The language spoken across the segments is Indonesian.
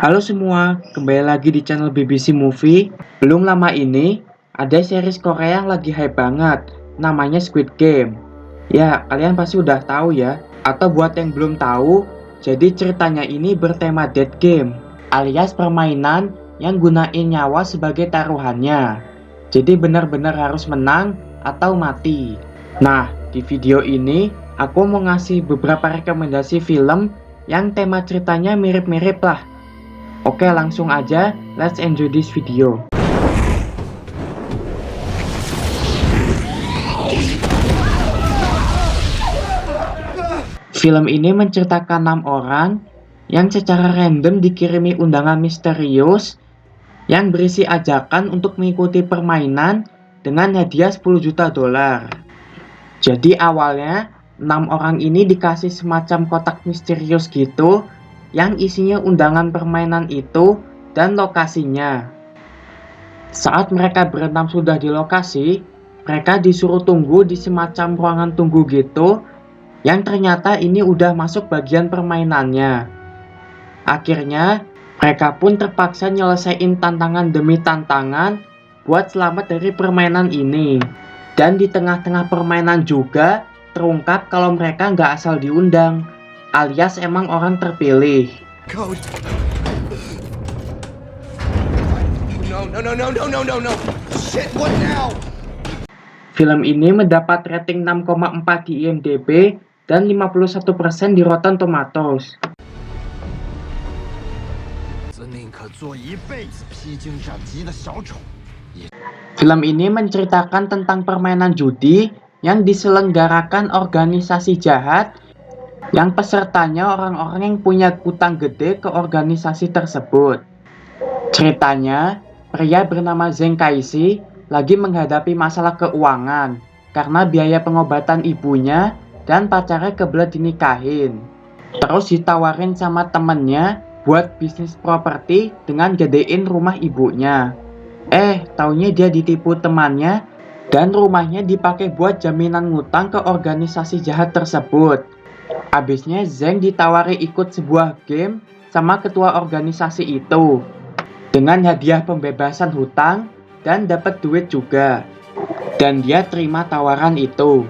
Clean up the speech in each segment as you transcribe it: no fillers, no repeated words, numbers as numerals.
Halo semua, kembali lagi di channel BBC Movie. Belum lama ini, ada series Korea yang lagi hype banget, namanya Squid Game. Ya, kalian pasti udah tahu ya. Atau buat yang belum tahu, jadi ceritanya ini bertema Dead Game, alias permainan yang gunain nyawa sebagai taruhannya. Jadi benar-benar harus menang atau mati. Nah, di video ini, aku mau ngasih beberapa rekomendasi film yang tema ceritanya mirip-mirip lah. Oke, langsung aja, let's enjoy this video. Film ini menceritakan 6 orang yang secara random dikirimi undangan misterius yang berisi ajakan untuk mengikuti permainan dengan hadiah 10 juta dolar. Jadi awalnya 6 orang ini dikasih semacam kotak misterius gitu yang isinya undangan permainan itu dan lokasinya. Saat mereka berenam sudah di lokasi, mereka disuruh tunggu di semacam ruangan tunggu gitu, yang ternyata ini udah masuk bagian permainannya. Akhirnya, mereka pun terpaksa nyelesain tantangan demi tantangan buat selamat dari permainan ini. Dan di tengah-tengah permainan juga terungkap kalau mereka nggak asal diundang, alias emang orang terpilih. Code. No. Shit, what now? Film ini mendapat rating 6,4 di IMDb dan 51% di Rotten Tomatoes. Film ini menceritakan tentang permainan judi yang diselenggarakan organisasi jahat yang pesertanya orang-orang yang punya utang gede ke organisasi tersebut. Ceritanya, pria bernama Zheng Kaixi lagi menghadapi masalah keuangan karena biaya pengobatan ibunya dan pacarnya kebelet dinikahin. Terus ditawarin sama temennya buat bisnis properti dengan gedein rumah ibunya. Taunya dia ditipu temannya dan rumahnya dipakai buat jaminan ngutang ke organisasi jahat tersebut. Abisnya Zheng ditawari ikut sebuah game sama ketua organisasi itu dengan hadiah pembebasan hutang dan dapat duit juga. Dan dia terima tawaran itu.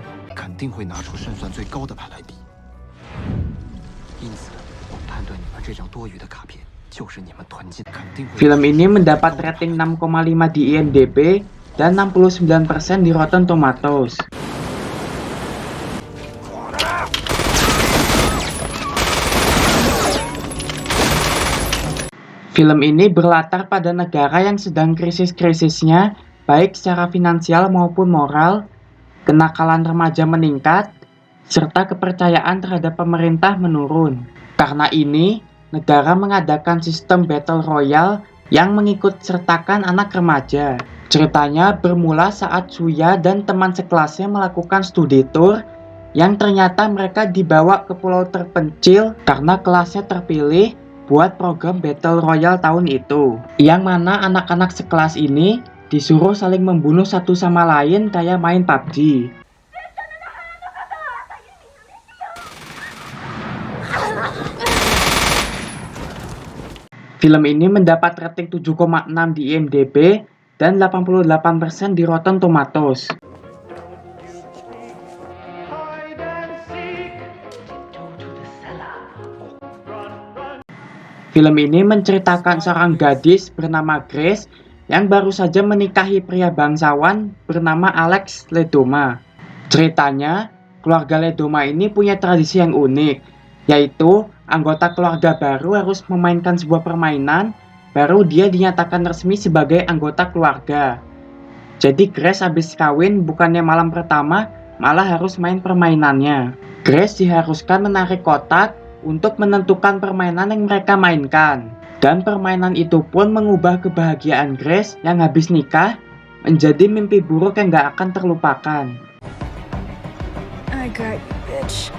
Film ini mendapat rating 6,5 di IMDb dan 69% di Rotten Tomatoes. Film ini berlatar pada negara yang sedang krisis-krisisnya, baik secara finansial maupun moral, kenakalan remaja meningkat, serta kepercayaan terhadap pemerintah menurun. Karena ini, negara mengadakan sistem Battle Royale yang mengikut sertakan anak remaja. Ceritanya bermula saat Suya dan teman sekelasnya melakukan studi tour yang ternyata mereka dibawa ke pulau terpencil karena kelasnya terpilih buat program Battle Royale tahun itu. Yang mana anak-anak sekelas ini disuruh saling membunuh satu sama lain kayak main PUBG. Film ini mendapat rating 7,6 di IMDb dan 88% di Rotten Tomatoes. Film ini menceritakan seorang gadis bernama Grace yang baru saja menikahi pria bangsawan bernama Alex Ledoma. Ceritanya, keluarga Ledoma ini punya tradisi yang unik, yaitu anggota keluarga baru harus memainkan sebuah permainan, baru dia dinyatakan resmi sebagai anggota keluarga. Jadi Grace habis kawin bukannya malam pertama, malah harus main permainannya. Grace diharuskan menarik kotak untuk menentukan permainan yang mereka mainkan. Dan permainan itu pun mengubah kebahagiaan Grace yang habis nikah menjadi mimpi buruk yang gak akan terlupakan. I got you, bitch.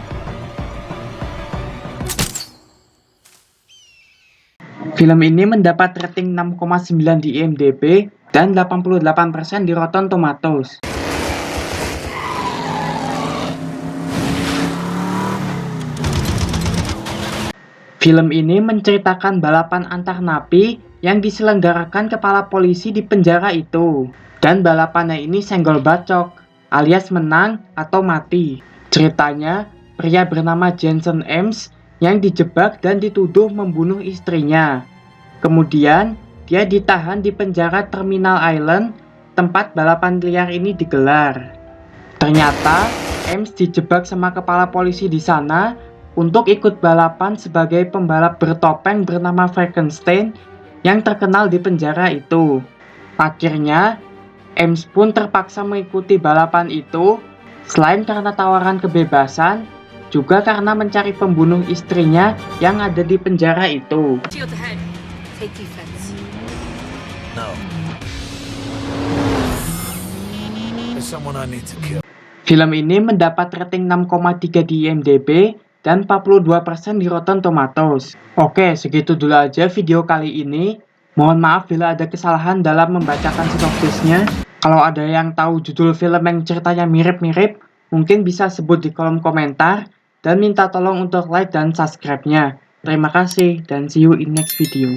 Film ini mendapat rating 6,9 di IMDb dan 88% di Rotten Tomatoes. Film ini menceritakan balapan antar napi yang diselenggarakan kepala polisi di penjara itu. Dan balapannya ini senggol bacok, alias menang atau mati. Ceritanya, pria bernama Jensen Ames yang dijebak dan dituduh membunuh istrinya. Kemudian, dia ditahan di penjara Terminal Island, tempat balapan liar ini digelar. Ternyata, Ames dijebak sama kepala polisi di sana untuk ikut balapan sebagai pembalap bertopeng bernama Frankenstein yang terkenal di penjara itu. Akhirnya, Ames pun terpaksa mengikuti balapan itu, selain karena tawaran kebebasan, juga karena mencari pembunuh istrinya yang ada di penjara itu. Shields ahead. Take defense. No. There's someone I need to kill. Film ini mendapat rating 6,3 di IMDb dan 42% di Rotten Tomatoes. Oke, segitu dulu aja video kali ini. Mohon maaf bila ada kesalahan dalam membacakan sinopsisnya. Kalau ada yang tahu judul film yang ceritanya mirip-mirip, mungkin bisa sebut di kolom komentar dan minta tolong untuk like dan subscribe-nya. Terima kasih dan see you in next video.